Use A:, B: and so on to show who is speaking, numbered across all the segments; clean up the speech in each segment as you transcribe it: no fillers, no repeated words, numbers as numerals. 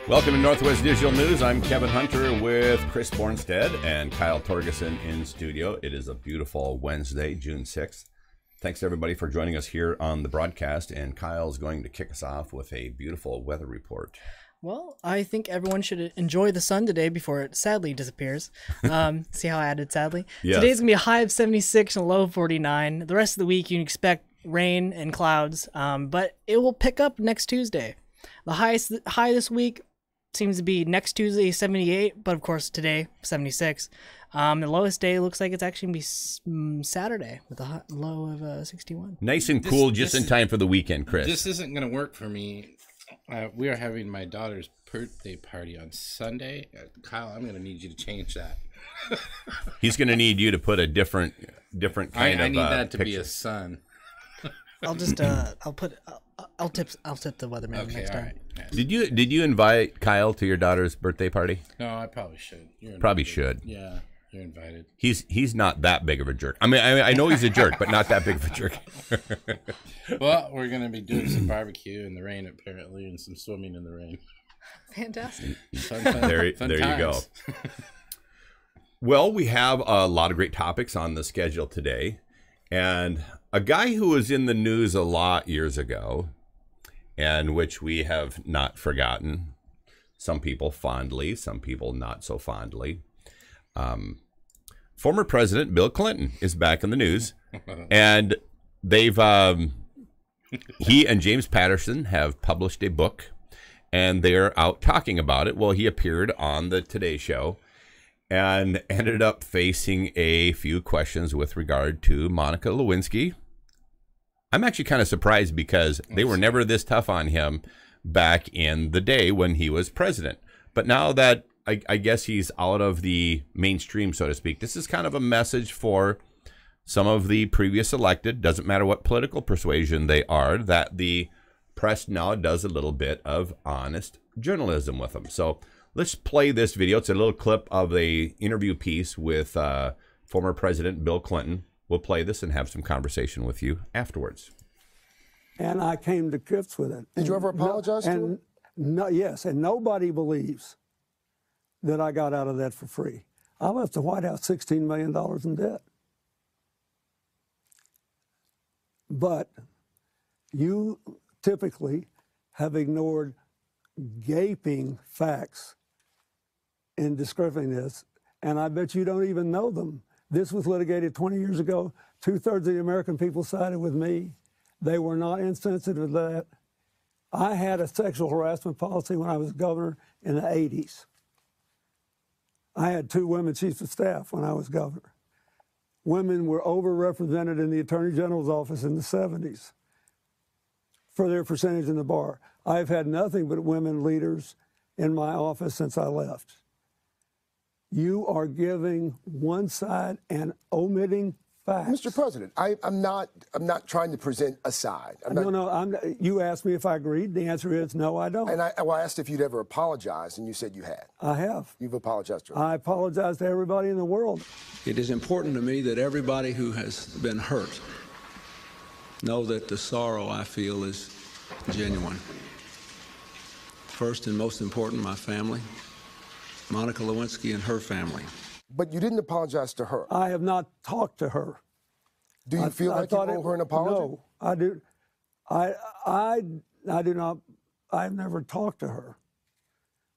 A: Welcome to Northwest Digital News. I'm Kevin Hunter with Chris Bornstead and Kyle Torgerson in studio. It is a beautiful Wednesday, June 6th. Thanks everybody for joining us here on the broadcast, and Kyle's going to kick us off with a beautiful weather report.
B: Well, I think everyone should enjoy the sun today before it sadly disappears. See how I added sadly? Yes. Today's going to be a high of 76 and a low of 49. The rest of the week you can expect rain and clouds, but it will pick up next Tuesday. The high this week seems to be next Tuesday, 78, but of course today, 76. The lowest day looks like it's actually going to be Saturday with a low of 61.
A: Nice and cool, just in time for the weekend, Chris.
C: This isn't going to work for me. We are having my daughter's birthday party on Sunday. Kyle, I'm going to need you to change that.
A: He's going to need you to put a different kind of
C: I need that to
A: picture.
C: Be a sun.
B: I'll just I'll tip the weatherman next time.
C: Right. Yes.
A: Did you invite Kyle to your daughter's birthday party?
C: No, I probably should.
A: Probably should.
C: Yeah, you're invited.
A: He's not that big of a jerk. I mean, I know he's a jerk, but not that big of a jerk.
C: Well, we're going to be doing some barbecue in the rain apparently, and some swimming in the rain.
B: Fantastic.
C: Fun
A: there you go. Well, we have a lot of great topics on the schedule today, and a guy who was in the news a lot years ago, and which we have not forgotten, some people fondly, some people not so fondly. Former President Bill Clinton is back in the news, and they've he and James Patterson have published a book, and they're out talking about it. Well, he appeared on the Today Show and ended up facing a few questions with regard to Monica Lewinsky. I'm actually kind of surprised because they were never this tough on him back in the day when he was president. But now that I guess he's out of the mainstream, so to speak, this is kind of a message for some of the previous elected, doesn't matter what political persuasion they are, that the press now does a little bit of honest journalism with them. So let's play this video. It's a little clip of the interview piece with former President Bill Clinton. We'll play this and have some conversation with you afterwards.
D: And I came to grips with it.
E: Did you ever apologize to him?
D: No, yes, and nobody believes that I got out of that for free. I left the White House $16 million in debt. But you typically have ignored gaping facts in describing this, and I bet you don't even know them. This was litigated 20 years ago. 2/3 of the American people sided with me. They were not insensitive to that. I had a sexual harassment policy when I was governor in the 80s. I had 2 women chiefs of staff when I was governor. Women were overrepresented in the Attorney General's office in the 70s for their percentage in the bar. I've had nothing but women leaders in my office since I left. You are giving one side and omitting facts.
E: Mr. President, I'm not trying to present a side.
D: You asked me if I agreed. The answer is no, I don't.
E: And I asked if you'd ever apologized, and you said you had.
D: I have.
E: You've apologized to her.
D: I apologize to everybody in the world.
F: It is important to me that everybody who has been hurt know that the sorrow I feel is genuine. First and most important, my family, Monica Lewinsky and her family.
E: But you didn't apologize to her.
D: I have not talked to her.
E: Do you feel like you owe her an apology?
D: No, I do. I do not. I've never talked to her.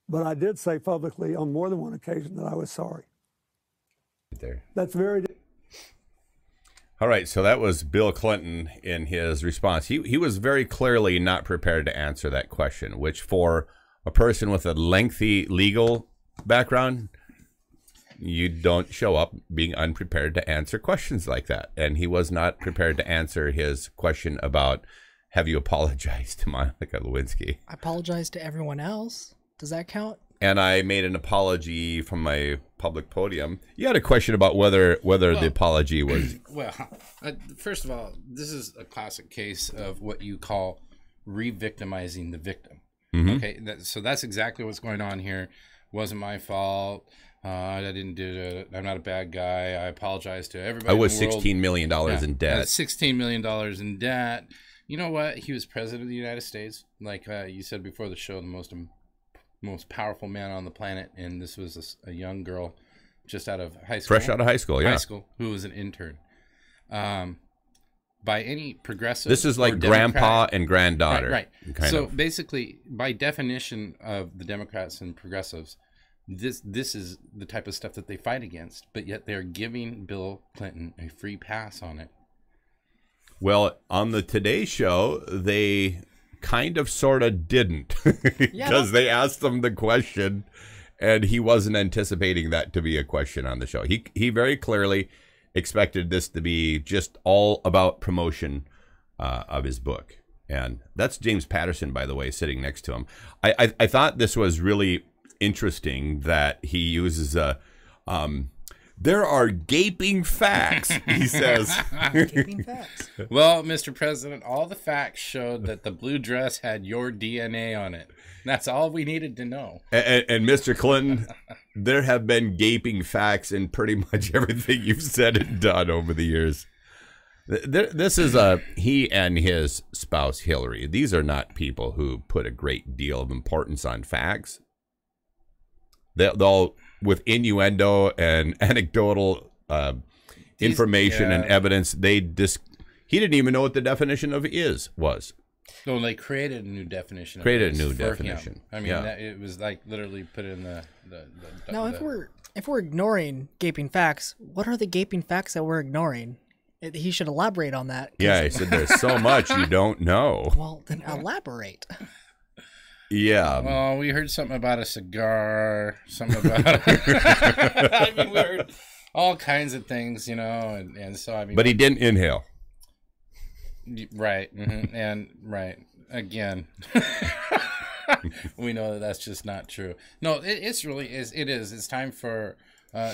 D: But I did say publicly on more than one occasion that I was sorry.
A: There.
D: That's very.
A: All right, so that was Bill Clinton in his response. He was very clearly not prepared to answer that question, which for a person with a lengthy legal background, you don't show up being unprepared to answer questions like that. And he was not prepared to answer his question about, have you apologized to Monica Lewinsky?
B: I apologize to everyone else. Does that count?
A: And I made an apology from my public podium. You had a question about whether the apology was...
C: Well, first of all, this is a classic case of what you call re-victimizing the victim. Mm-hmm. Okay, so that's exactly what's going on here. Wasn't my fault. I didn't do it. I'm not a bad guy. I apologize to everybody.
A: I was $16 million in debt.
C: $16 million in debt. You know what? He was president of the United States. Like you said before the show, the most most powerful man on the planet, and this was a young girl just out of high school.
A: Fresh out of high school, yeah.
C: High school, who was an intern. By any progressive...
A: This is like grandpa and granddaughter.
C: Right. So basically, by definition of the Democrats and progressives, this is the type of stuff that they fight against, but yet they're giving Bill Clinton a free pass on it.
A: Well, on the Today Show, they kind of sort of didn't, because they asked him the question, and he wasn't anticipating that to be a question on the show. He very clearly expected this to be just all about promotion of his book. And that's James Patterson, by the way, sitting next to him. I thought this was really interesting that he uses there are gaping facts, he says.
B: Gaping facts.
C: Well, Mr. President, all the facts showed that the blue dress had your DNA on it. That's all we needed to know.
A: And Mr. Clinton, there have been gaping facts in pretty much everything you've said and done over the years. This is he and his spouse, Hillary. These are not people who put a great deal of importance on facts. They'll with innuendo and anecdotal information and evidence, he didn't even know what the definition of was.
C: No, they created a new definition.
A: Created a new definition.
C: Him. I mean, it was like literally put in the
B: now, if we're ignoring gaping facts, what are the gaping facts that we're ignoring? He should elaborate on that.
A: Yeah, he said there's so much you don't know.
B: Well, then elaborate.
A: Yeah.
C: Well, we heard something about a cigar, something about I mean, we heard all kinds of things, and so I mean.
A: But he didn't inhale.
C: Right. And right. Again. We know that that's just not true. No, it's really is. It is. It's time for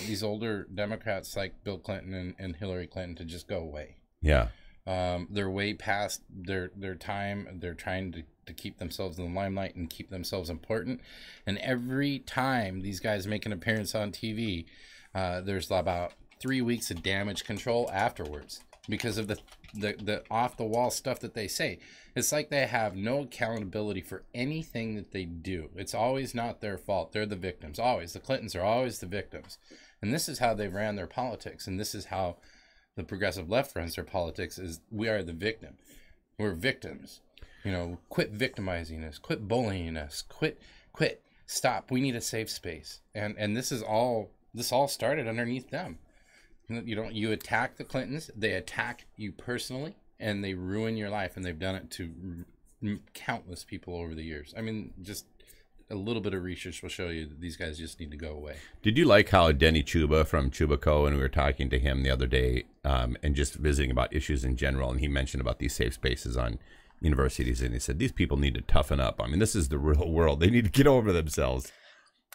C: these older Democrats like Bill Clinton and Hillary Clinton to just go away.
A: Yeah.
C: They're way past their time. They're trying to keep themselves in the limelight and keep themselves important. And every time these guys make an appearance on TV, there's about 3 weeks of damage control afterwards because of the off-the-wall stuff that they say. It's like they have no accountability for anything that they do. It's always not their fault. They're the victims. Always. The Clintons are always the victims. And this is how they ran their politics. And this is how the progressive left runs their politics, is we are the victim. We're victims. Quit victimizing us. Quit bullying us. Quit. Stop. We need a safe space. And this all started underneath them. You attack the Clintons. They attack you personally, and they ruin your life. And they've done it to countless people over the years. I mean, just a little bit of research will show you that these guys just need to go away.
A: Did you like how Denny Chuba from Chubaco, and we were talking to him the other day and just visiting about issues in general, and he mentioned about these safe spaces on universities, and he said these people need to toughen up. I mean, this is the real world. They need to get over themselves.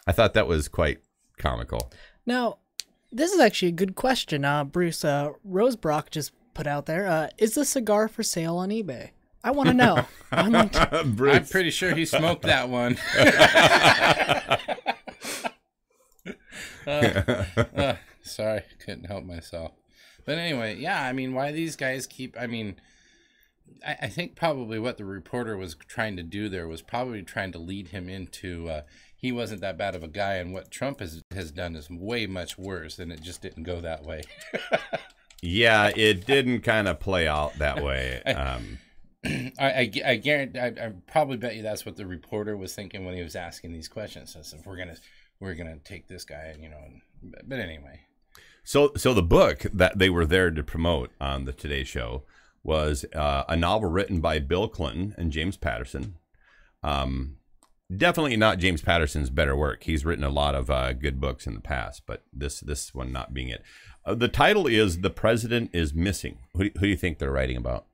A: I thought that was quite comical.
B: Now, this is actually a good question. Bruce Rosebrock just put out there. Is the cigar for sale on eBay? I want to know.
C: I'm pretty sure he smoked that one. Sorry, couldn't help myself. But anyway, yeah, I mean, why these guys keep, I mean, I think probably what the reporter was trying to do there was probably trying to lead him into he wasn't that bad of a guy, and what Trump has done is way much worse, and it just didn't go that way.
A: Yeah, it didn't kind of play out that way.
C: I guarantee, I probably bet you that's what the reporter was thinking when he was asking these questions. So if we're gonna take this guy, but anyway.
A: So the book that they were there to promote on the Today Show was a novel written by Bill Clinton and James Patterson. Definitely not James Patterson's better work. He's written a lot of good books in the past, but this one not being it. The title is "The President is Missing." Who do you think they're writing about?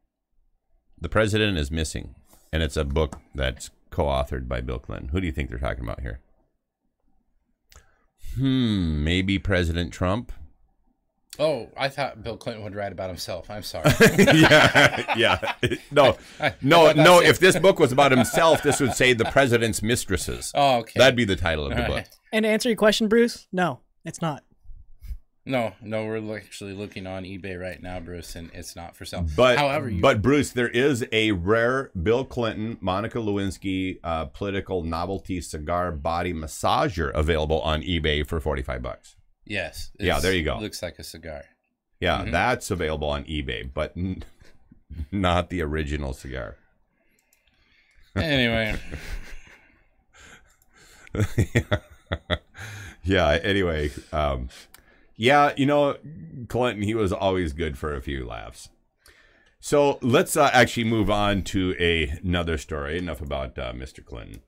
A: The President is Missing, and it's a book that's co-authored by Bill Clinton. Who do you think they're talking about here? Maybe President Trump.
C: Oh, I thought Bill Clinton would write about himself. I'm sorry.
A: yeah. No. If this book was about himself, this would say "The President's Mistresses."
C: Oh, okay.
A: That'd be the title of the book.
B: And to answer your question, Bruce, no, it's not.
C: No, we're actually looking on eBay right now, Bruce, and it's not for sale.
A: But
C: however,
A: but Bruce, there is a rare Bill Clinton, Monica Lewinsky political novelty cigar body massager available on eBay for $45.
C: Yes.
A: Yeah, there you go.
C: Looks like a cigar.
A: Yeah, that's available on eBay, but not the original cigar.
C: Anyway.
A: Yeah. Anyway. Yeah, you know, Clinton, he was always good for a few laughs. So let's actually move on to another story. Enough about Mr. Clinton.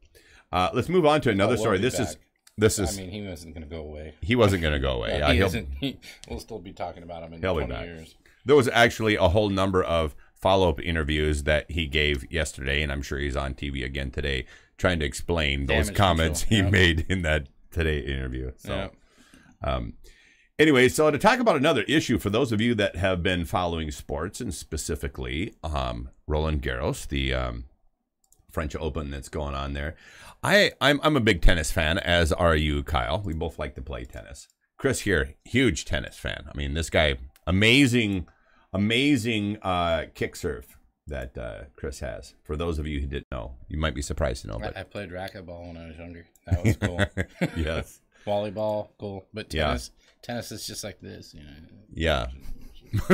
A: Let's move on to another story. This is.
C: I mean, he wasn't going to go away.
A: He wasn't going to go away.
C: Yeah, we'll still be talking about him in 20 years.
A: There was actually a whole number of follow-up interviews that he gave yesterday, and I'm sure he's on TV again today, trying to explain those comments he made in that Today interview. So. Anyway, so to talk about another issue, for those of you that have been following sports, and specifically Roland Garros, the French Open that's going on there, I'm a big tennis fan, as are you, Kyle. We both like to play tennis. Chris here, huge tennis fan. I mean, this guy, amazing kick serve that Chris has. For those of you who didn't know, you might be surprised to know. But
C: I played racquetball when I was younger. That was cool.
A: Yes.
C: Volleyball, cool. But tennis is just like this, you know.
A: Yeah.
C: No.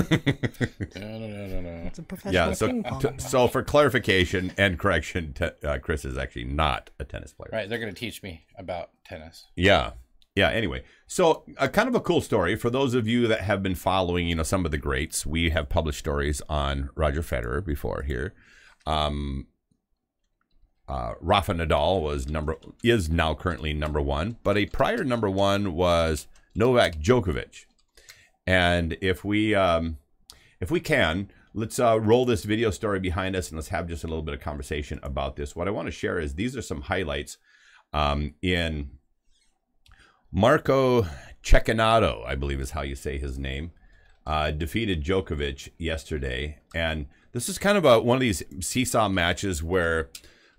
B: It's a professional ping pong.
A: So for clarification and correction, Chris is actually not a tennis player.
C: Right, they're going to teach me about tennis.
A: Yeah. Anyway, so kind of a cool story for those of you that have been following, you know, some of the greats. We have published stories on Roger Federer before here. Rafa Nadal is now currently number one, but a prior number one was Novak Djokovic. And if we can, let's roll this video story behind us and let's have just a little bit of conversation about this. What I want to share is these are some highlights in Marco Cecchinato, I believe is how you say his name, defeated Djokovic yesterday. And this is kind of one of these seesaw matches where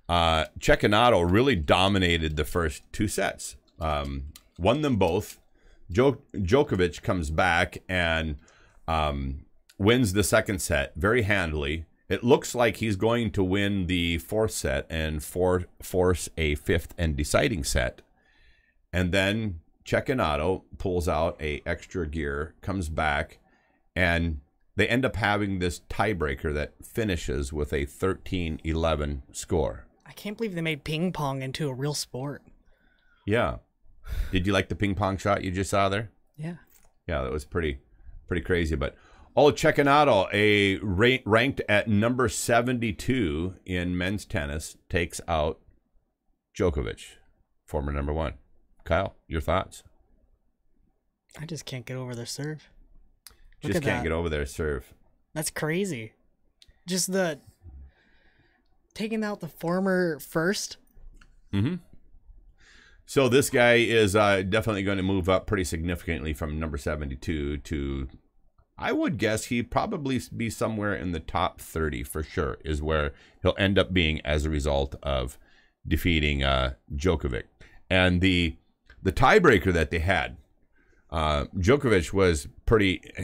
A: Cecchinato really dominated the first two sets, won them both. Djokovic comes back and wins the second set very handily. It looks like he's going to win the fourth set and force a fifth and deciding set. And then Cecchinato pulls out a extra gear, comes back, and they end up having this tiebreaker that finishes with a 13-11 score.
B: I can't believe they made ping pong into a real sport.
A: Yeah. Did you like the ping pong shot you just saw there?
B: Yeah.
A: Yeah, that was pretty crazy. But Cecchinato, ranked at number 72 in men's tennis, takes out Djokovic, former number one. Kyle, your thoughts?
B: I just can't get over their serve.
A: Just can't get over their serve.
B: That's crazy. Just taking out the former first.
A: Mm-hmm. So this guy is definitely going to move up pretty significantly from number 72 to, I would guess he'd probably be somewhere in the top 30 for sure, is where he'll end up being as a result of defeating Djokovic. And the tiebreaker that they had, Djokovic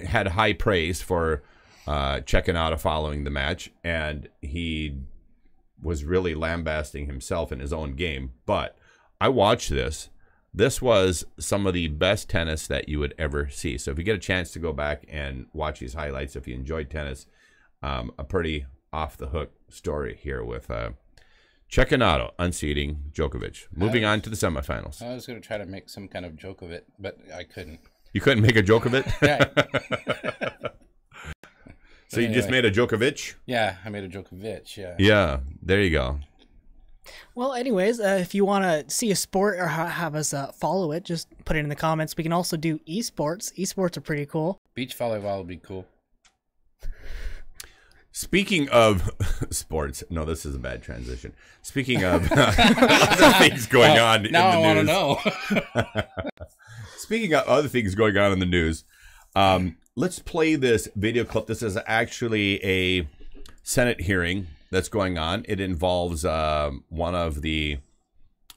A: had high praise for Cecchinato following the match, and he was really lambasting himself in his own game. But I watched this. This was some of the best tennis that you would ever see. So if you get a chance to go back and watch these highlights, if you enjoyed tennis, a pretty off-the-hook story here with Cecchinato unseating Djokovic. Moving on to the semifinals.
C: I was going to try to make some kind of joke of it, but I couldn't.
A: You couldn't make a joke of it?
C: Yeah.
A: So you just made a Djokovic?
C: Yeah, I made a Djokovic, yeah.
A: Yeah, there you go.
B: Well, anyways, if you want to see a sport or have us follow it, just put it in the comments. We can also do esports. Esports are pretty cool.
C: Beach volleyball would be cool.
A: Speaking of sports, no, this is a bad transition. Speaking of other things going on in the news.
C: Now I want to know.
A: Speaking of other things going on in the news, let's play this video clip. This is actually a Senate hearing that's going on. It involves one of the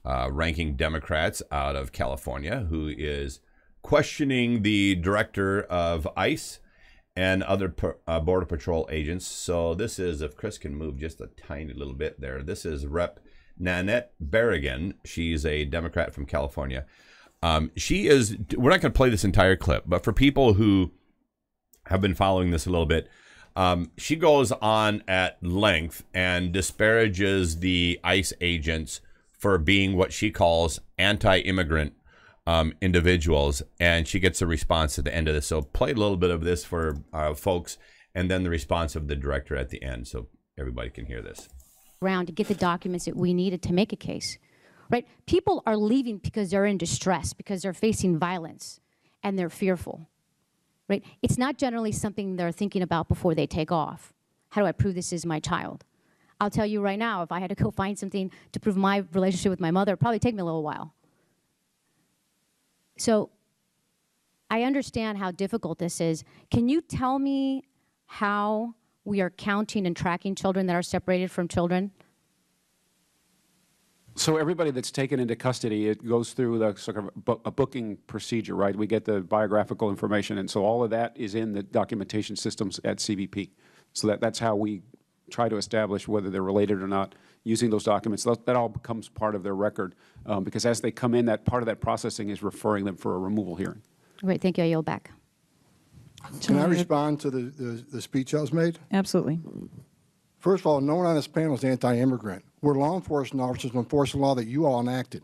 A: ranking Democrats out of California who is questioning the director of ICE and other Border Patrol agents. So this is, if Chris can move just a tiny little bit there, this is Rep. Nanette Beragon. She's a Democrat from California. She is, we're not going to play this entire clip, but for people who have been following this a little bit, she goes on at length and disparages the ICE agents for being what she calls anti-immigrant individuals, and she gets a response at the end of this. So play a little bit of this for folks, and then the response of the director at the end, so everybody can hear this.
G: Around to get the documents that we needed to make a case, right? People are leaving because they're in distress, because they're facing violence, and they're fearful, right? It's not generally something they're thinking about before they take off. How do I prove this is my child? I'll tell you right now, if I had to go find something to prove my relationship with my mother, it'd probably take me a little while. So I understand how difficult this is. Can you tell me how we are counting and tracking children that are separated from children?
H: So everybody that's taken into custody, it goes through the sort of a booking procedure, right? We get the biographical information, and so all of that is in the documentation systems at CBP. So that's how we try to establish whether they're related or not using those documents. That all becomes part of their record, because as they come in, that part of that processing is referring them for a removal hearing.
G: Great, thank you. I yield back.
I: Can I respond to the speech that was made?
J: Absolutely.
I: First of all, no one on this panel is anti-immigrant. We're law enforcement officers who enforce the law that you all enacted.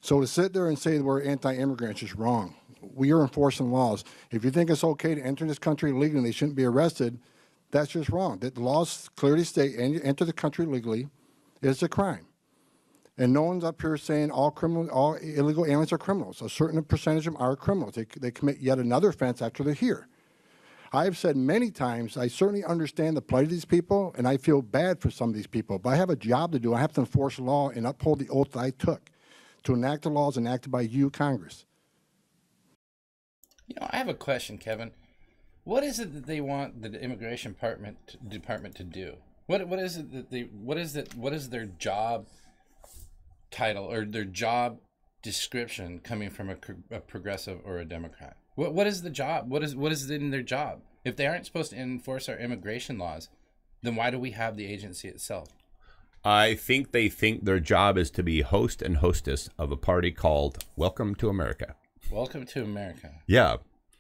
I: So to sit there and say that we're anti-immigrant is just wrong. We are enforcing laws. If you think it's okay to enter this country legally and they shouldn't be arrested, that's just wrong. The laws clearly state enter the country legally is a crime. And no one's up here saying all illegal aliens are criminals. A certain percentage of them are criminals. They commit yet another offense after they're here. I have said many times, I certainly understand the plight of these people, and I feel bad for some of these people, but I have a job to do. I have to enforce law and uphold the oath that I took to enact the laws enacted by you, Congress.
C: You know, I have a question, Kevin. What is it that they want the immigration department to do? What is it that what is their job title or their job description coming from a progressive or a Democrat? What is the job? What is in their job? If they aren't supposed to enforce our immigration laws, then why do we have the agency itself?
A: I think they think their job is to be host and hostess of a party called Welcome to America.
C: Welcome to America.
A: Yeah.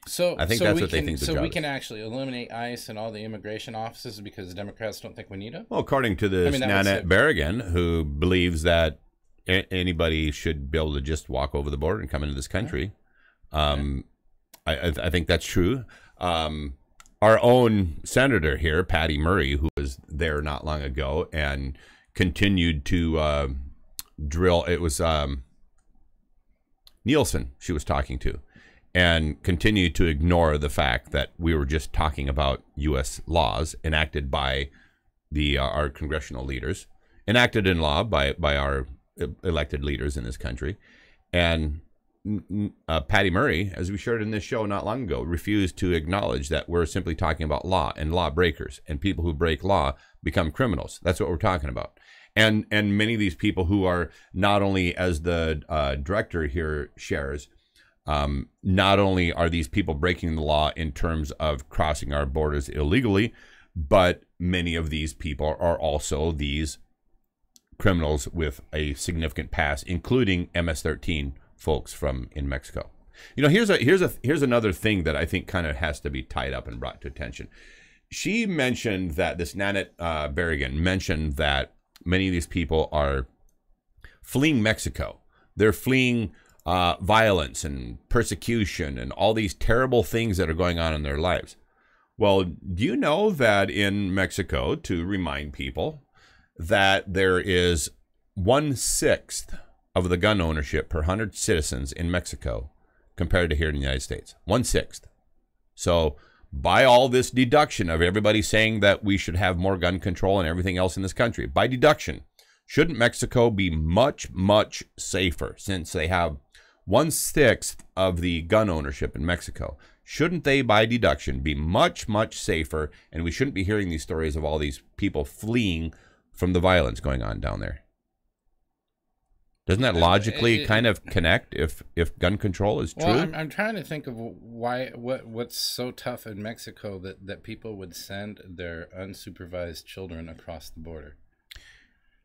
C: So
A: I think that's what they think the job is.
C: So we can actually eliminate ICE and all the immigration offices because the Democrats don't think we need them?
A: Well, according to this Nanette Beragon, who believes that anybody should be able to just walk over the border and come into this country. I think that's true. Our own senator here, Patty Murray, who was there not long ago and continued to drill. It was Nielsen she was talking to, and continued to ignore the fact that we were just talking about U.S. laws enacted by our congressional leaders, enacted in law by our elected leaders in this country. And Patty Murray, as we shared in this show not long ago, refused to acknowledge that we're simply talking about law and lawbreakers, and people who break law become criminals. That's what we're talking about. And many of these people who are not only, as the director here shares, not only are these people breaking the law in terms of crossing our borders illegally, but many of these people are also these criminals with a significant past, including MS-13 folks from in Mexico. You know, here's another thing that I think kind of has to be tied up and brought to attention. She mentioned that this Nanette Beragon mentioned that many of these people are fleeing Mexico. They're fleeing violence and persecution and all these terrible things that are going on in their lives. Well, do you know that in Mexico, to remind people, that there is 1/6 of the gun ownership per 100 citizens in Mexico compared to here in the United States? 1/6. So by all this deduction of everybody saying that we should have more gun control and everything else in this country, by deduction, shouldn't Mexico be much, much safer since they have 1/6 of the gun ownership in Mexico? Shouldn't they, by deduction, be much, much safer? And we shouldn't be hearing these stories of all these people fleeing from the violence going on down there. Doesn't that logically kind of connect if gun control is true?
C: Well, I'm trying to think of what's so tough in Mexico that people would send their unsupervised children across the border.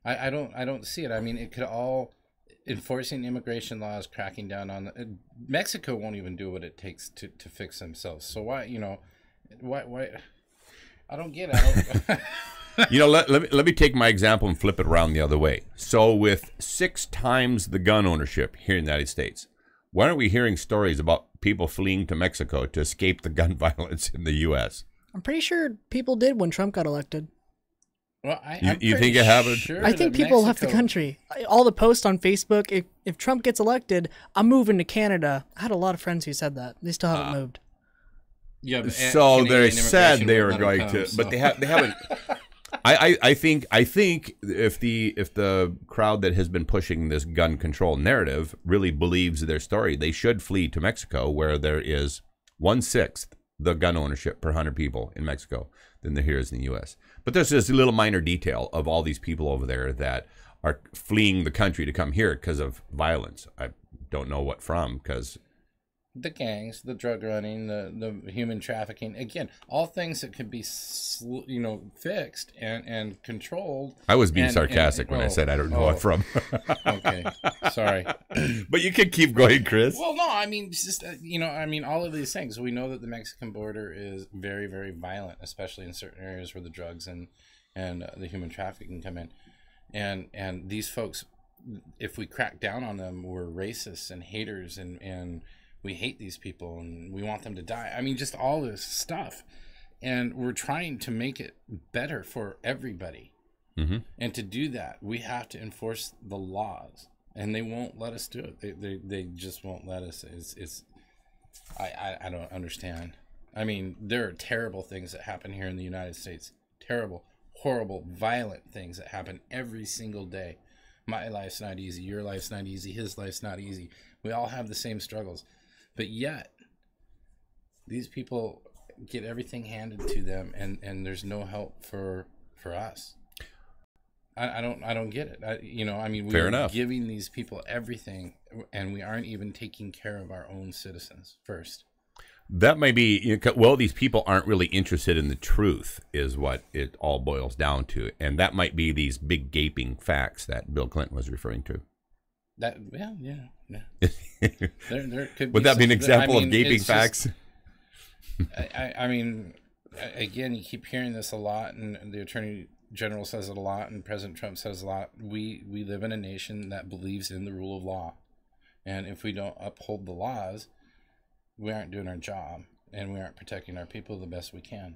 C: I don't see it. I mean, it could all enforcing immigration laws, cracking down on Mexico won't even do what it takes to fix themselves. So why I don't get it.
A: Let me take my example and flip it around the other way. So with 6 times the gun ownership here in the United States, why aren't we hearing stories about people fleeing to Mexico to escape the gun violence in the U.S.?
B: I'm pretty sure people did when Trump got elected.
C: Well,
A: you think it happened?
B: Sure, I think people left the country. All the posts on Facebook, if Trump gets elected, I'm moving to Canada. I had a lot of friends who said that. They still haven't moved.
C: Yeah,
A: so they said they were going to, but they haven't. I think if the crowd that has been pushing this gun control narrative really believes their story, they should flee to Mexico, where there is 1/6 the gun ownership per 100 people in Mexico than there is in the U.S. But there's this little minor detail of all these people over there that are fleeing the country to come here because of violence. I don't know what from, because
C: the gangs, the drug running, the human trafficking, again, all things that could be fixed and controlled.
A: I was being sarcastic when I said I don't know what from.
C: Okay, sorry.
A: But you can keep going, Chris.
C: Well, no, I mean, just all of these things. We know that the Mexican border is very, very violent, especially in certain areas where the drugs and the human trafficking come in, and these folks, if we crack down on them, we're racists and haters and we hate these people and we want them to die. I mean, just all this stuff. And we're trying to make it better for everybody. Mm-hmm. And to do that, we have to enforce the laws. And they won't let us do it. They just won't let us. I don't understand. I mean, there are terrible things that happen here in the United States. Terrible, horrible, violent things that happen every single day. My life's not easy. Your life's not easy. His life's not easy. We all have the same struggles. But yet, these people get everything handed to them, and there's no help for us. I don't get it. We're giving these people everything, and we aren't even taking care of our own citizens first.
A: That may be, these people aren't really interested in the truth, is what it all boils down to. And that might be these big gaping facts that Bill Clinton was referring to.
C: There could
A: Would that be an example of gaping facts?
C: I mean, again, you keep hearing this a lot, and the Attorney General says it a lot, and President Trump says a lot. We live in a nation that believes in the rule of law, and if we don't uphold the laws, we aren't doing our job, and we aren't protecting our people the best we can.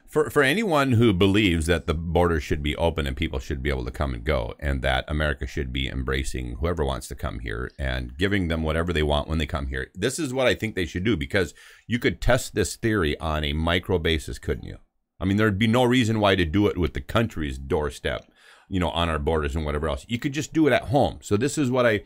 A: For anyone who believes that the border should be open and people should be able to come and go, and that America should be embracing whoever wants to come here and giving them whatever they want when they come here, this is what I think they should do, because you could test this theory on a micro basis, couldn't you? I mean, there'd be no reason why to do it with the country's doorstep, on our borders and whatever else. You could just do it at home. So this is what I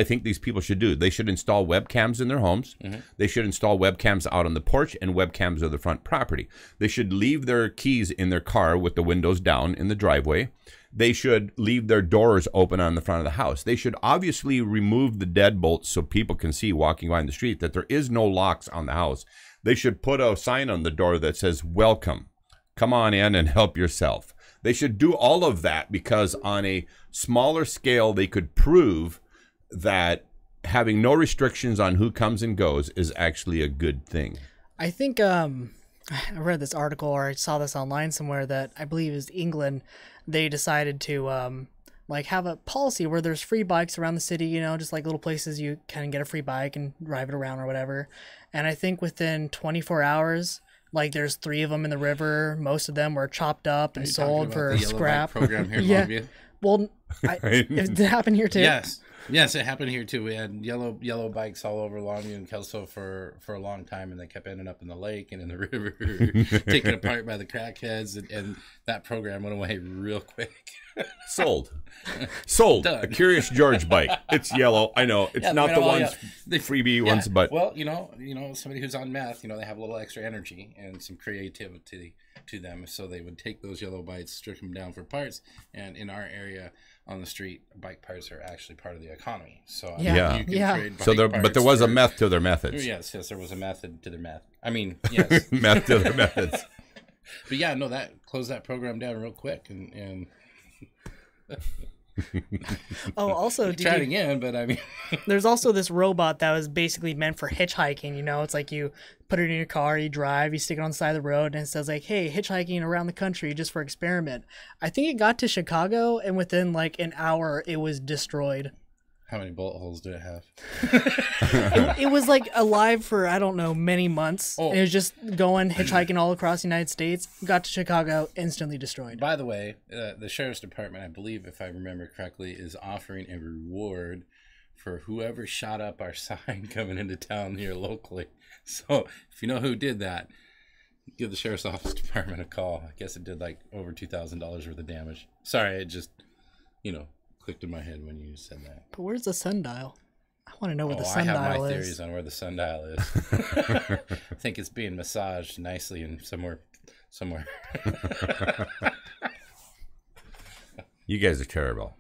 A: think these people should do. They should install webcams in their homes. Mm-hmm. They should install webcams out on the porch and webcams of the front property. They should leave their keys in their car with the windows down in the driveway. They should leave their doors open on the front of the house. They should obviously remove the deadbolts so people can see walking by in the street that there is no locks on the house. They should put a sign on the door that says, "Welcome. Come on in and help yourself." They should do all of that, because on a smaller scale, they could prove that having no restrictions on who comes and goes is actually a good thing.
B: I think I read this article, or I saw this online somewhere, that I believe is England. They decided to have a policy where there's free bikes around the city, just like little places you can get a free bike and drive it around or whatever. And I think within 24 hours, there's 3 of them in the river. Most of them were chopped up and sold for scrap.
C: Program here in Longview?
B: Well, it happened here too.
C: Yes, it happened here too. We had yellow bikes all over Longview and Kelso for a long time, and they kept ending up in the lake and in the river, taken apart by the crackheads, and that program went away real quick.
A: Sold. Done. A Curious George bike. It's yellow. I know it's not the ones, the freebie ones, but
C: somebody who's on meth, they have a little extra energy and some creativity to them, so they would take those yellow bikes, strip them down for parts, and in our area, on the street, bike parts are actually part of the economy. So
B: Yeah.
C: you can
B: Yeah.
C: trade bike
A: So there,
C: parts
A: but there was a
C: for-
A: meth to their methods.
C: Yes, there was a method to their meth. I mean, yes.
A: Meth to their methods.
C: But yeah, no, that closed that program down real quick, and
B: Oh, also,
C: try it again. But I mean,
B: there's also this robot that was basically meant for hitchhiking. You know, it's like you put it in your car, you drive, you stick it on the side of the road, and it says like, "Hey, hitchhiking around the country just for experiment." I think it got to Chicago, and within like an hour, it was destroyed.
C: how many bullet holes did it have?
B: It was like alive for I don't know many months.
C: Oh.
B: And it was just going hitchhiking all across the United States. Got to Chicago, instantly destroyed.
C: By the way, the sheriff's department, I believe, if I remember correctly, is offering a reward for whoever shot up our sign coming into town here locally. So if you know who did that, give the sheriff's office department a call. I guess it did like over $2,000 worth of damage. Sorry, it just, clicked in my head when you said that.
B: But where's the sundial? I want to know where the
C: I have
B: sundial
C: my
B: is.
C: theories on where the sundial is. I think it's being massaged nicely in somewhere.
A: You guys are terrible.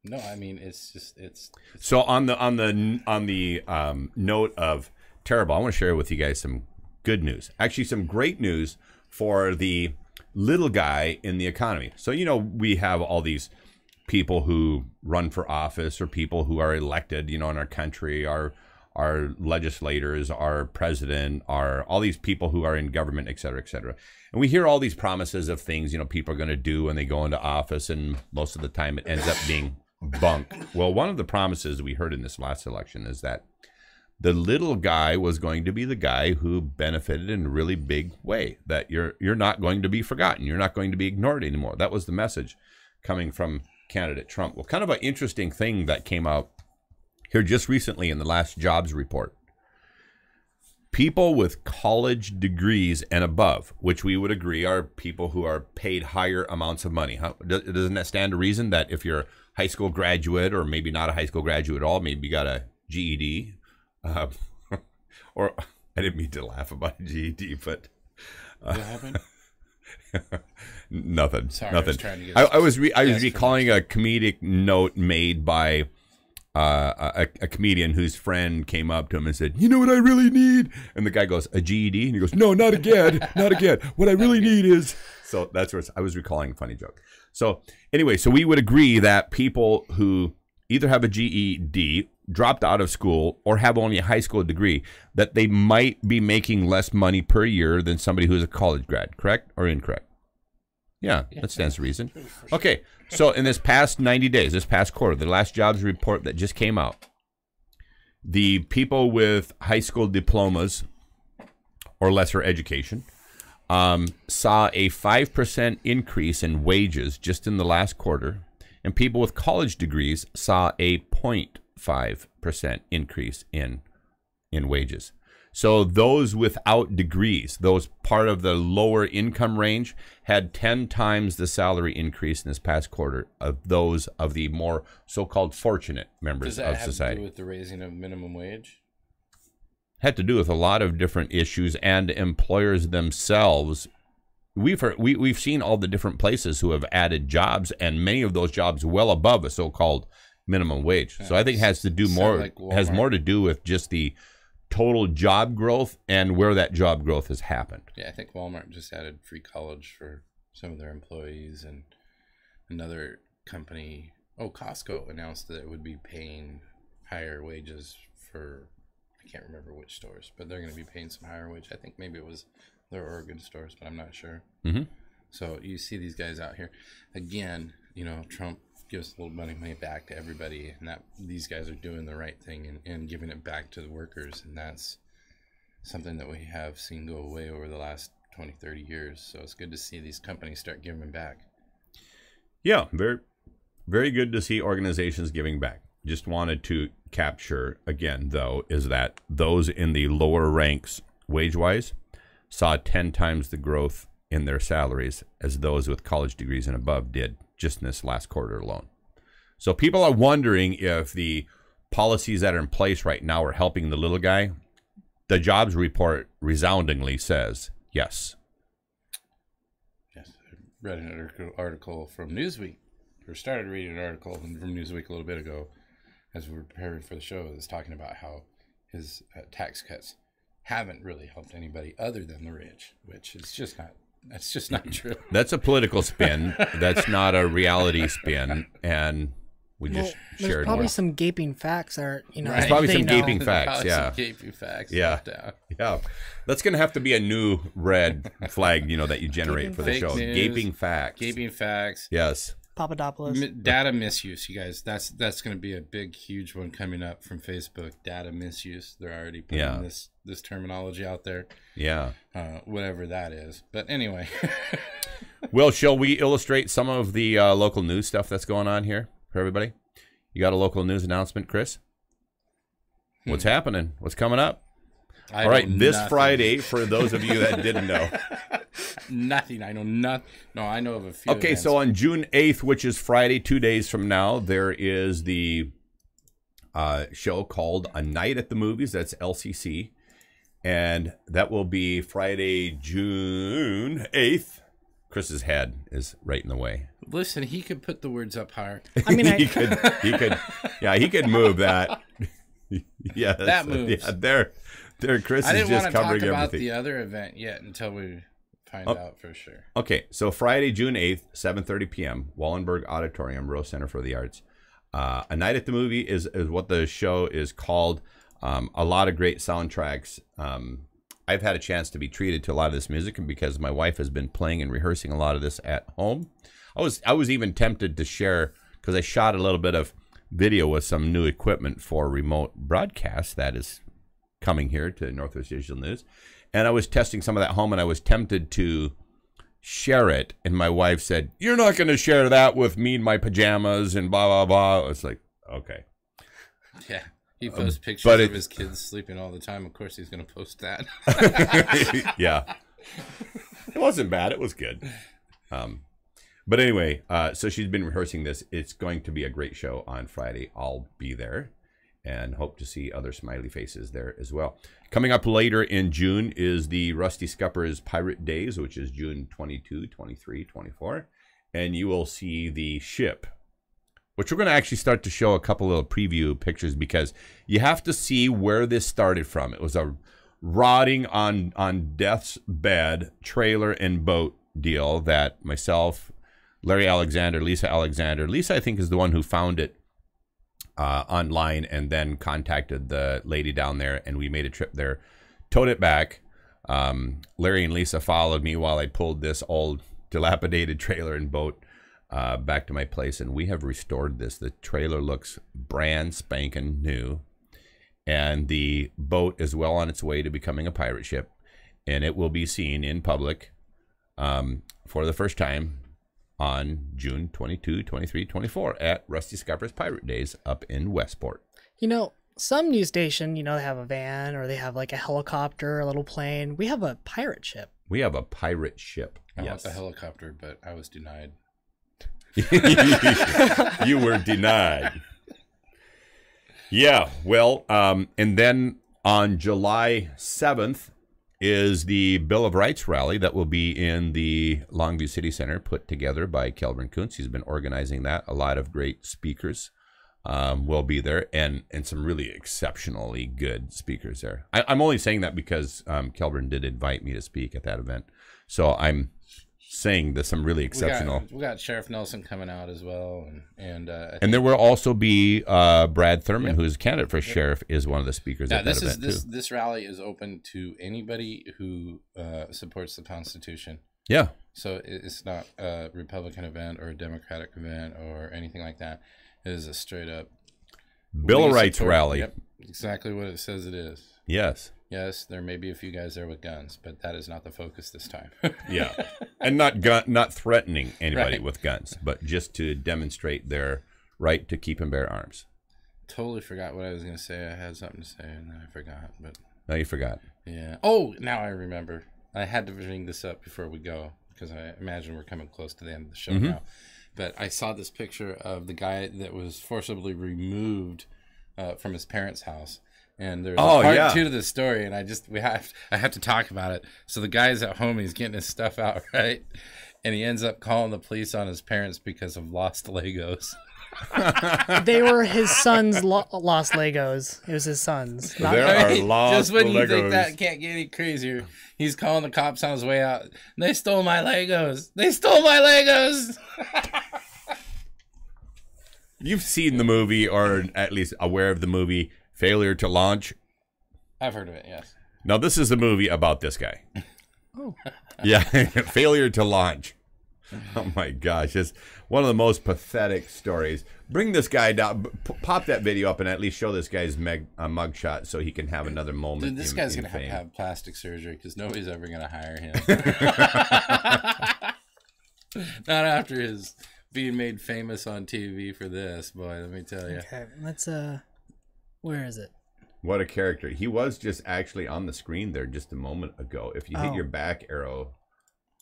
C: No, I mean it's
A: So on the note of terrible, I want to share with you guys some good news. Actually, some great news for the little guy in the economy. So we have all these people who run for office or people who are elected, in our country, our legislators, our president, all these people who are in government, et cetera, et cetera. And we hear all these promises of things, people are going to do when they go into office, and most of the time it ends up being bunk. Well, one of the promises we heard in this last election is that the little guy was going to be the guy who benefited in a really big way, that you're not going to be forgotten. You're not going to be ignored anymore. That was the message coming from candidate Trump. Well, kind of an interesting thing that came out here just recently in the last jobs report. People with college degrees and above, which we would agree are people who are paid higher amounts of money. Doesn't that stand to reason that if you're a high school graduate, or maybe not a high school graduate at all, maybe you got a GED, or I didn't mean to laugh about a GED, but
C: what happened?
A: Nothing.
C: Sorry,
A: nothing. I was recalling a comedic note made by a comedian whose friend came up to him and said, "You know what I really need?" And the guy goes, "A GED?" And he goes, "No, not again, not again. What I really need is." So that's where I was recalling a funny joke. So anyway, so we would agree that people who either have a GED, dropped out of school, or have only a high school degree, that they might be making less money per year than somebody who's a college grad. Correct or incorrect? Yeah, that stands to reason. Okay, so in this past 90 days, this past quarter, the last jobs report that just came out, the people with high school diplomas or lesser education saw a 5% increase in wages just in the last quarter, and people with college degrees saw a 0.5% increase in wages. So those without degrees, those part of the lower income range, had 10 times the salary increase in this past quarter of those of the more so-called fortunate members of society.
C: Does that have to do with the raising of minimum wage?
A: Had to do with a lot of different issues, and employers themselves. We've seen all the different places who have added jobs, and many of those jobs well above a so-called minimum wage. So I think it has to do has more to do with just the total job growth and where that job growth has happened.
C: Yeah, I think Walmart just added free college for some of their employees, and another company, Costco, announced that it would be paying higher wages for, I can't remember which stores, but they're going to be paying some higher wage. I think maybe it was their Oregon stores, but I'm not sure.
A: Mm-hmm.
C: So you see these guys out here. Again, Trump gives a little money back to everybody, and that these guys are doing the right thing and giving it back to the workers, and that's something that we have seen go away over the last 20, 30 years. So it's good to see these companies start giving back. Yeah,
A: very, very good to see organizations giving back. Just wanted to capture, again, though, is that those in the lower ranks, wage-wise, saw 10 times the growth in their salaries as those with college degrees and above did just in this last quarter alone. So people are wondering if the policies that are in place right now are helping the little guy. The jobs report resoundingly says yes.
C: Yes, I read an article from Newsweek or started reading an article from Newsweek a little bit ago as we were preparing for the show. It was talking about how his tax cuts haven't really helped anybody other than the rich, which is just not. That's just not true.
A: That's a political spin. That's not a reality spin, and we just shared.
B: There's probably some gaping facts, or
A: there's probably some gaping facts. Yeah,
C: some gaping facts.
A: Yeah, yeah. That's gonna have to be a new red flag, that you generate for the show.
C: News,
A: gaping facts.
C: Gaping facts.
A: Yes.
B: Papadopoulos.
C: Data misuse, you guys. That's going to be a big, huge one coming up from Facebook. Data misuse. They're already putting this terminology out there.
A: Yeah.
C: Whatever that is. But anyway.
A: Well, shall we illustrate some of the local news stuff that's going on here for everybody? You got a local news announcement, Chris? What's happening? What's coming up? All right, this Friday, for those of you that didn't know.
C: Nothing. I know nothing. No, I know of a few.
A: Okay,
C: events.
A: so on June 8th, which is Friday, 2 days from now, there is the show called A Night at the Movies. That's LCC. And that will be Friday, June 8th. Chris's head is right in the way.
C: Listen, he could put the words up higher.
B: I mean,
A: he could. Yeah, he could move that. Yeah,
C: that moves.
A: Yeah, there. Chris is just covering everything. I didn't want to talk about
C: the other event yet until we find out for sure.
A: Okay, so Friday, June 8th, 7:30 p.m., Wallenberg Auditorium, Rose Center for the Arts. A Night at the Movie is what the show is called. A lot of great soundtracks. I've had a chance to be treated to a lot of this music, and because my wife has been playing and rehearsing a lot of this at home, I was even tempted to share, because I shot a little bit of video with some new equipment for remote broadcast that is coming here to Northwest Digital News, and I was testing some of that home, and I was tempted to share it, and my wife said, "You're not going to share that with me in my pajamas and blah blah blah." It's like, okay,
C: yeah. He posts pictures of his kids sleeping all the time. Of course, he's going to post that.
A: Yeah, it wasn't bad. It was good. But anyway, so she's been rehearsing this. It's going to be a great show on Friday. I'll be there and hope to see other smiley faces there as well. Coming up later in June is the Rusty Scuppers Pirate Days, which is June 22, 23, 24. And you will see the ship, which we're going to actually start to show a couple little preview pictures, because you have to see where this started from. It was a rotting on death's bed trailer and boat deal that myself, Larry Alexander, Lisa, I think, is the one who found it online, and then contacted the lady down there, and we made a trip there, towed it back. Larry and Lisa followed me while I pulled this old dilapidated trailer and boat back to my place, and we have restored this. The trailer looks brand spanking new, and the boat is well on its way to becoming a pirate ship, and it will be seen in public for the first time on June 22, 23, 24 at Rusty Scuppers Pirate Days up in Westport.
B: Some news station, they have a van, or they have like a helicopter, a little plane. We have a pirate ship.
A: We have a pirate ship.
C: I want the helicopter, but I was denied.
A: You were denied. Yeah, well, and then on July 7th is the Bill of Rights rally that will be in the Longview City Center, put together by Kelvin Kuntz. He's been organizing that. A lot of great speakers will be there, and some really exceptionally good speakers there. I'm only saying that because Kelvin did invite me to speak at that event. So I'm saying there's some really exceptional.
C: We got Sheriff Nelson coming out as well, and
A: there will also be Brad Thurman, who's a candidate for sheriff, is one of the speakers at that event too.
C: This rally is open to anybody who supports the Constitution.
A: Yeah.
C: So it's not a Republican event or a Democratic event or anything like that. It is a straight up
A: Bill of Rights rally.
C: Yep, exactly what it says it is.
A: Yes.
C: Yes, there may be a few guys there with guns, but that is not the focus this time.
A: Yeah, and not threatening anybody with guns, but just to demonstrate their right to keep and bear arms.
C: Totally forgot what I was going to say. I had something to say, and then I forgot. But
A: now you forgot.
C: Yeah. Oh, now I remember. I had to bring this up before we go, because I imagine we're coming close to the end of the show now. But I saw this picture of the guy that was forcibly removed from his parents' house. And there's part 2 to the story, and I have to talk about it. So the guy's at home, he's getting his stuff out, right? And he ends up calling the police on his parents because of lost Legos.
B: They were his son's lost Legos. It was his son's.
A: There are lost
C: Just when you
A: Legos.
C: think that can't get any crazier, he's calling the cops on his way out. They stole my Legos. They stole my Legos.
A: You've seen the movie, or at least aware of the movie, Failure to Launch?
C: I've heard of it, yes.
A: Now, this is a movie about this guy.
B: Oh.
A: Yeah, Failure to Launch. Oh, my gosh. It's one of the most pathetic stories. Bring this guy down. Pop that video up and at least show this guy's mugshot so he can have another moment.
C: Dude, this guy's going to have plastic surgery because nobody's ever going to hire him. Not after his being made famous on TV for this, boy, let me tell you.
B: Okay, let's, where is it?
A: What a character. He was just actually on the screen there just a moment ago. If you hit your back arrow.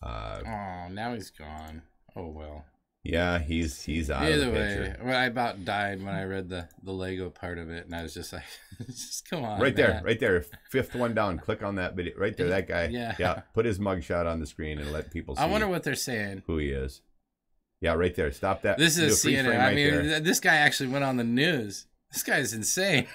C: Oh, now he's gone. Oh, well.
A: Yeah, he's out of the picture.
C: Well, I about died when I read the Lego part of it, and I was just like, just come on.
A: Right there. Fifth one down. Click on that video. Right there, that guy.
C: Yeah.
A: Put his mugshot on the screen and let people see.
C: I wonder what they're saying.
A: Who he is. Yeah, right there. Stop that.
C: This is CNN.
A: Right,
C: I mean, this guy actually went on the news. This guy is insane.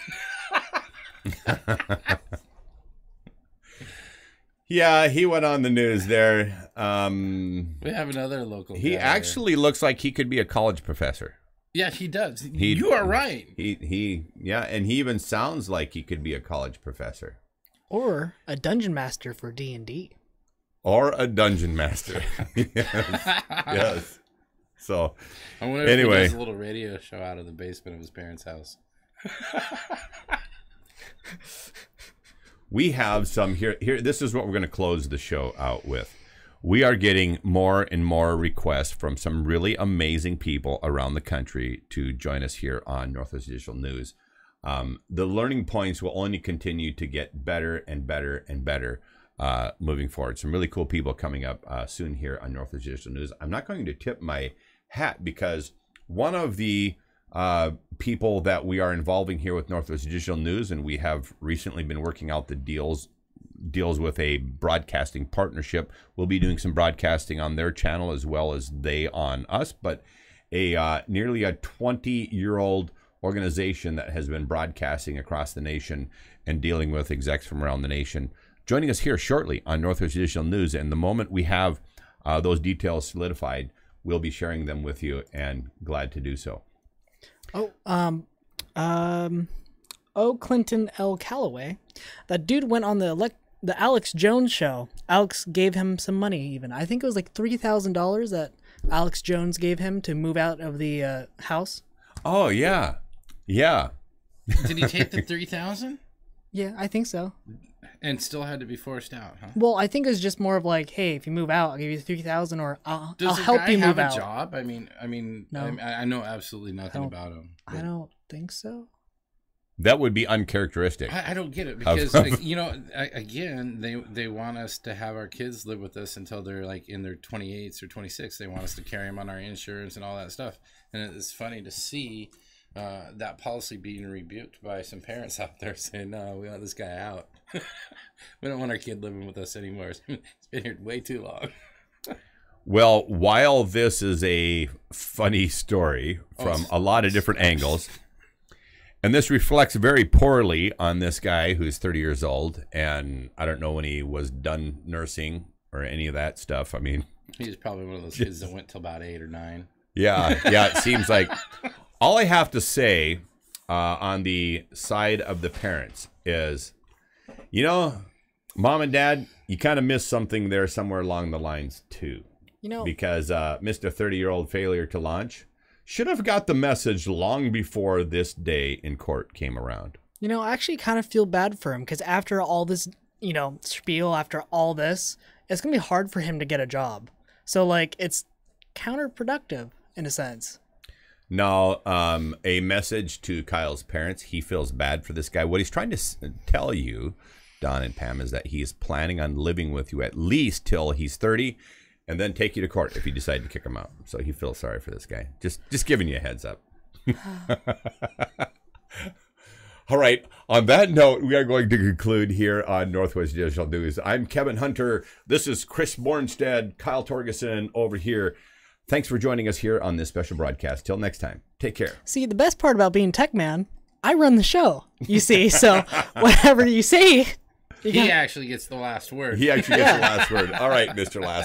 A: Yeah, he went on the news there.
C: We have another local
A: He
C: guy
A: actually looks like he could be a college professor.
C: Yeah, he does. You are right.
A: Yeah, and he even sounds like he could be a college professor.
B: Or a dungeon master for D&D.
A: Or a dungeon master. Yes. So,
C: I wonder if he does a little radio show out of the basement of his parents' house.
A: We have some here. This is what we're going to close the show out with. We are getting more and more requests from some really amazing people around the country to join us here on Northwest Digital News. The learning points will only continue to get better and better and better moving forward. Some really cool people coming up soon here on Northwest Digital News. I'm not going to tip my hat because one of the people that we are involving here with Northwest Digital News, and we have recently been working out the deals with a broadcasting partnership. We'll be doing some broadcasting on their channel as well as they on us, but nearly a 20-year-old organization that has been broadcasting across the nation and dealing with execs from around the nation, joining us here shortly on Northwest Digital News. And the moment we have those details solidified, we'll be sharing them with you, and glad to do so.
B: Clinton L. Calloway. That dude went on the Alex Jones show. Alex gave him some money even. I think it was like $3,000 that Alex Jones gave him to move out of the house.
A: Oh, yeah. Yeah.
C: Did he take the $3,000?
B: Yeah, I think so.
C: And still had to be forced out, huh?
B: Well, I think it was just more of like, hey, if you move out, I'll give you $3,000, or I'll help you move out.
C: Does the guy have a job? I mean,
B: no.
C: I know absolutely nothing about him.
B: I don't think so.
A: That would be uncharacteristic.
C: I don't get it because, you know, again, they want us to have our kids live with us until they're like in their 28s or 26. They want us to carry them on our insurance and all that stuff. And it's funny to see that policy being rebuked by some parents out there saying, no, we want this guy out. We don't want our kid living with us anymore. It's been here way too long.
A: Well, while this is a funny story from a lot of different angles, and this reflects very poorly on this guy who's 30 years old, and I don't know when he was done nursing or any of that stuff. I mean,
C: he's probably one of those kids that went till about 8 or 9.
A: Yeah, it seems like. All I have to say on the side of the parents is, you know, mom and dad, you kind of missed something there somewhere along the lines too.
B: You know,
A: because Mr. 30-year-old failure to launch should have got the message long before this day in court came around.
B: You know, I actually kind of feel bad for him because after all this, you know, spiel, after all this, it's going to be hard for him to get a job. So, like, it's counterproductive in a sense.
A: Now, a message to Kyle's parents. He feels bad for this guy. What he's trying to tell you, Don and Pam, is that he's planning on living with you at least till he's 30 and then take you to court if you decide to kick him out. So he feels sorry for this guy. Just giving you a heads up. All right. On that note, we are going to conclude here on Northwest Digital News. I'm Kevin Hunter. This is Chris Bornstead, Kyle Torgerson over here. Thanks for joining us here on this special broadcast. Till next time, take care.
B: See, the best part about being Tech Man, I run the show, you see. So whatever you say,
C: he actually gets the last word.
A: He actually gets the last word. All right, Mr. Last.